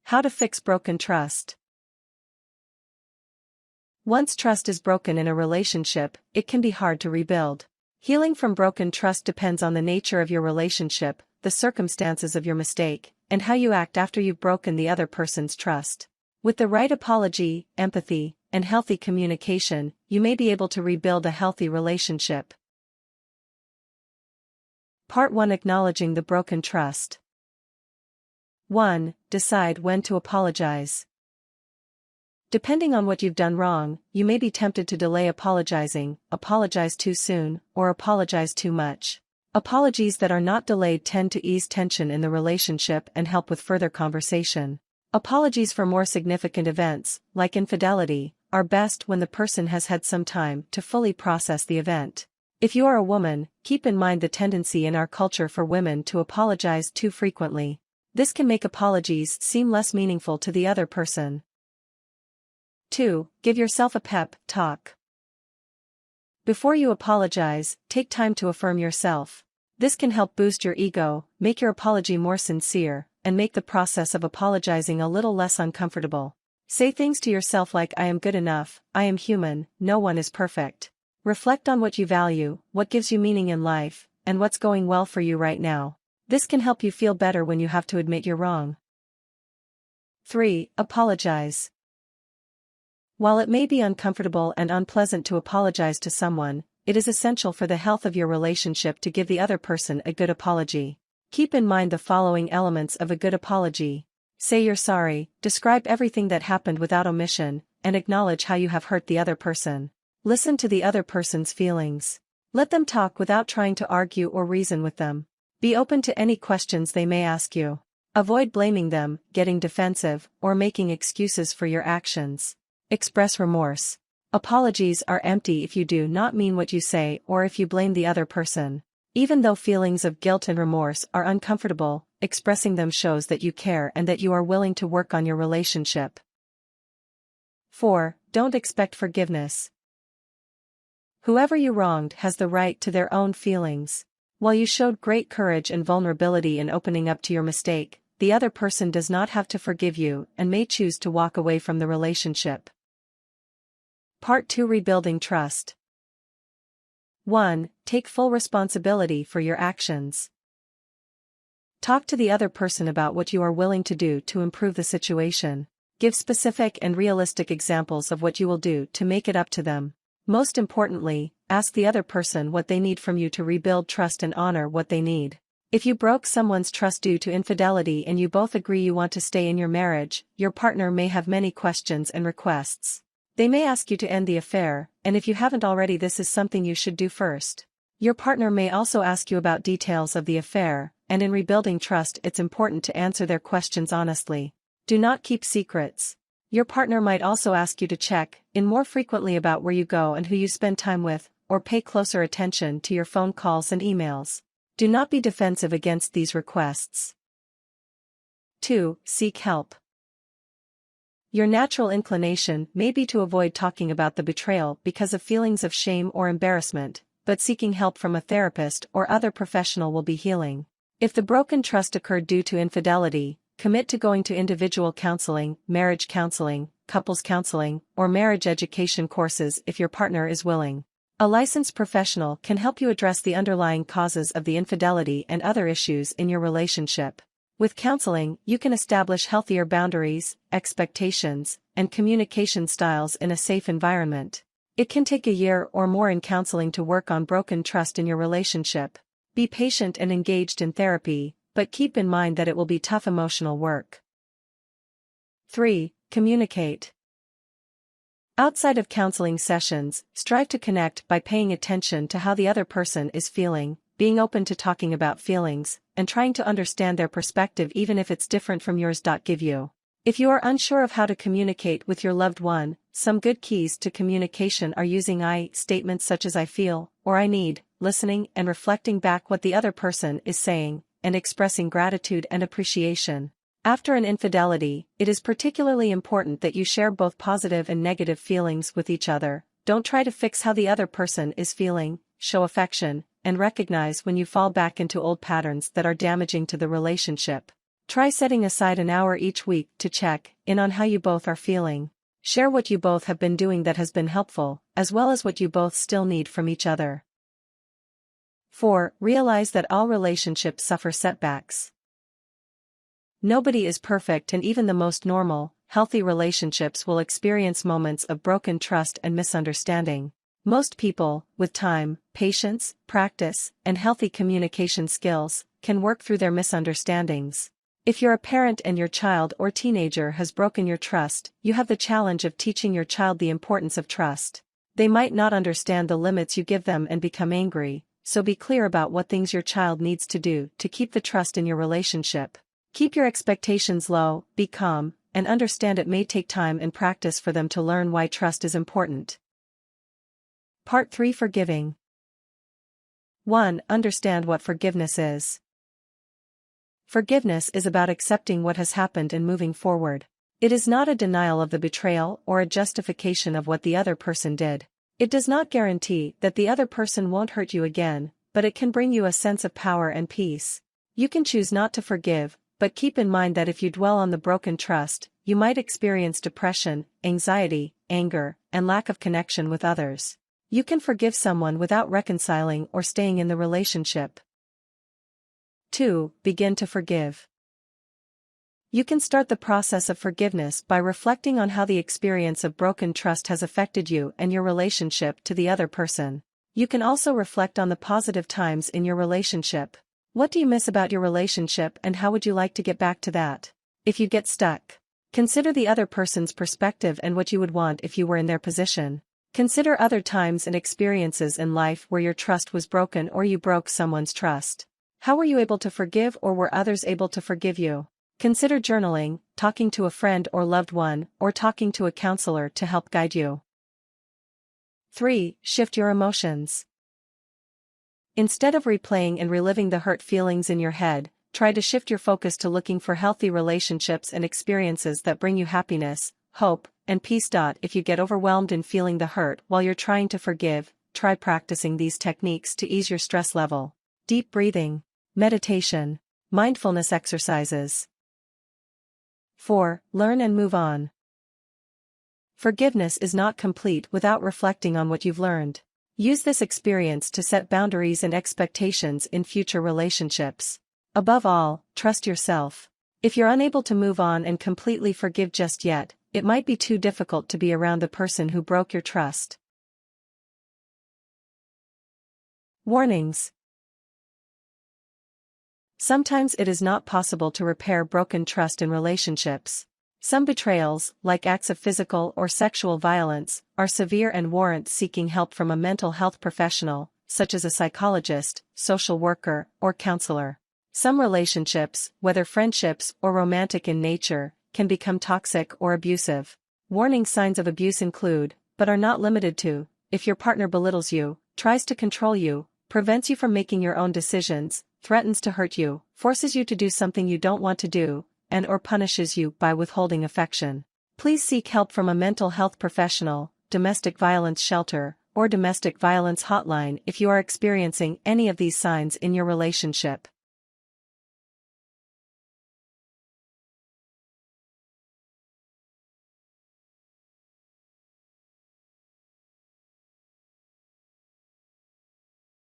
How to fix broken trust. Once trust is broken in a relationship, it can be hard to rebuild. Healing from broken trust depends on the nature of your relationship, the circumstances of your mistake, and how you act after you've broken the other person's trust. With the right apology, empathy, and healthy communication, you may be able to rebuild a healthy relationship. Part 1: Acknowledging the broken trust. 1. Decide when to apologize. Depending on what you've done wrong, you may be tempted to delay apologizing, apologize too soon, or apologize too much. Apologies that are not delayed tend to ease tension in the relationship and help with further conversation. Apologies for more significant events, like infidelity, are best when the person has had some time to fully process the event. If you are a woman, keep in mind the tendency in our culture for women to apologize too frequently. This can make apologies seem less meaningful to the other person. 2. Give yourself a pep talk. Before you apologize, take time to affirm yourself. This can help boost your ego, make your apology more sincere, and make the process of apologizing a little less uncomfortable. Say things to yourself like, "I am good enough, I am human, no one is perfect." Reflect on what you value, what gives you meaning in life, and what's going well for you right now. This can help you feel better when you have to admit you're wrong. 3. Apologize. While it may be uncomfortable and unpleasant to apologize to someone, it is essential for the health of your relationship to give the other person a good apology. Keep in mind the following elements of a good apology. Say you're sorry, describe everything that happened without omission, and acknowledge how you have hurt the other person. Listen to the other person's feelings. Let them talk without trying to argue or reason with them. Be open to any questions they may ask you. Avoid blaming them, getting defensive, or making excuses for your actions. Express remorse. Apologies are empty if you do not mean what you say or if you blame the other person. Even though feelings of guilt and remorse are uncomfortable, expressing them shows that you care and that you are willing to work on your relationship. 4. Don't expect forgiveness. Whoever you wronged has the right to their own feelings. While you showed great courage and vulnerability in opening up to your mistake, the other person does not have to forgive you and may choose to walk away from the relationship. Part 2: Rebuilding trust. 1. Take full responsibility for your actions. Talk to the other person about what you are willing to do to improve the situation. Give specific and realistic examples of what you will do to make it up to them. Most importantly, ask the other person what they need from you to rebuild trust and honor what they need. If you broke someone's trust due to infidelity and you both agree you want to stay in your marriage, your partner may have many questions and requests. They may ask you to end the affair, and if you haven't already, this is something you should do first. Your partner may also ask you about details of the affair, and in rebuilding trust it's important to answer their questions honestly. Do not keep secrets. Your partner might also ask you to check in more frequently about where you go and who you spend time with, or pay closer attention to your phone calls and emails. Do not be defensive against these requests. 2. Seek help. Your natural inclination may be to avoid talking about the betrayal because of feelings of shame or embarrassment, but seeking help from a therapist or other professional will be healing. If the broken trust occurred due to infidelity, commit to going to individual counseling, marriage counseling, couples counseling, or marriage education courses if your partner is willing. A licensed professional can help you address the underlying causes of the infidelity and other issues in your relationship. With counseling, you can establish healthier boundaries, expectations, and communication styles in a safe environment. It can take a year or more in counseling to work on broken trust in your relationship. Be patient and engaged in therapy, but keep in mind that it will be tough emotional work. 3. Communicate. Outside of counseling sessions, strive to connect by paying attention to how the other person is feeling, being open to talking about feelings, and trying to understand their perspective even if it's different from yours. Give you. If you are unsure of how to communicate with your loved one, some good keys to communication are using I statements such as "I feel" or "I need," listening and reflecting back what the other person is saying, and expressing gratitude and appreciation. After an infidelity, it is particularly important that you share both positive and negative feelings with each other. Don't try to fix how the other person is feeling, show affection, and recognize when you fall back into old patterns that are damaging to the relationship. Try setting aside an hour each week to check in on how you both are feeling. Share what you both have been doing that has been helpful, as well as what you both still need from each other. 4. Realize that all relationships suffer setbacks. Nobody is perfect, and even the most normal, healthy relationships will experience moments of broken trust and misunderstanding. Most people, with time, patience, practice, and healthy communication skills, can work through their misunderstandings. If you're a parent and your child or teenager has broken your trust, you have the challenge of teaching your child the importance of trust. They might not understand the limits you give them and become angry, so be clear about what things your child needs to do to keep the trust in your relationship. Keep your expectations low, be calm, and understand it may take time and practice for them to learn why trust is important. Part 3. Forgiving. 1. Understand what forgiveness is. Forgiveness is about accepting what has happened and moving forward. It is not a denial of the betrayal or a justification of what the other person did. It does not guarantee that the other person won't hurt you again, but it can bring you a sense of power and peace. You can choose not to forgive, but keep in mind that if you dwell on the broken trust, you might experience depression, anxiety, anger, and lack of connection with others. You can forgive someone without reconciling or staying in the relationship. 2. Begin to forgive. You can start the process of forgiveness by reflecting on how the experience of broken trust has affected you and your relationship to the other person. You can also reflect on the positive times in your relationship. What do you miss about your relationship and how would you like to get back to that? If you get stuck, consider the other person's perspective and what you would want if you were in their position. Consider other times and experiences in life where your trust was broken or you broke someone's trust. How were you able to forgive, or were others able to forgive you? Consider journaling, talking to a friend or loved one, or talking to a counselor to help guide you. 3. Shift your emotions. Instead of replaying and reliving the hurt feelings in your head, try to shift your focus to looking for healthy relationships and experiences that bring you happiness, hope, and peace. If you get overwhelmed in feeling the hurt while you're trying to forgive, try practicing these techniques to ease your stress level. Deep breathing, meditation, mindfulness exercises. 4. Learn and move on. Forgiveness is not complete without reflecting on what you've learned. Use this experience to set boundaries and expectations in future relationships. Above all, trust yourself. If you're unable to move on and completely forgive just yet, it might be too difficult to be around the person who broke your trust. Warnings. Sometimes it is not possible to repair broken trust in relationships. Some betrayals, like acts of physical or sexual violence, are severe and warrant seeking help from a mental health professional, such as a psychologist, social worker, or counselor. Some relationships, whether friendships or romantic in nature, can become toxic or abusive. Warning signs of abuse include, but are not limited to, if your partner belittles you, tries to control you, prevents you from making your own decisions, threatens to hurt you, forces you to do something you don't want to do, and/or punishes you by withholding affection. Please seek help from a mental health professional, domestic violence shelter, or domestic violence hotline if you are experiencing any of these signs in your relationship.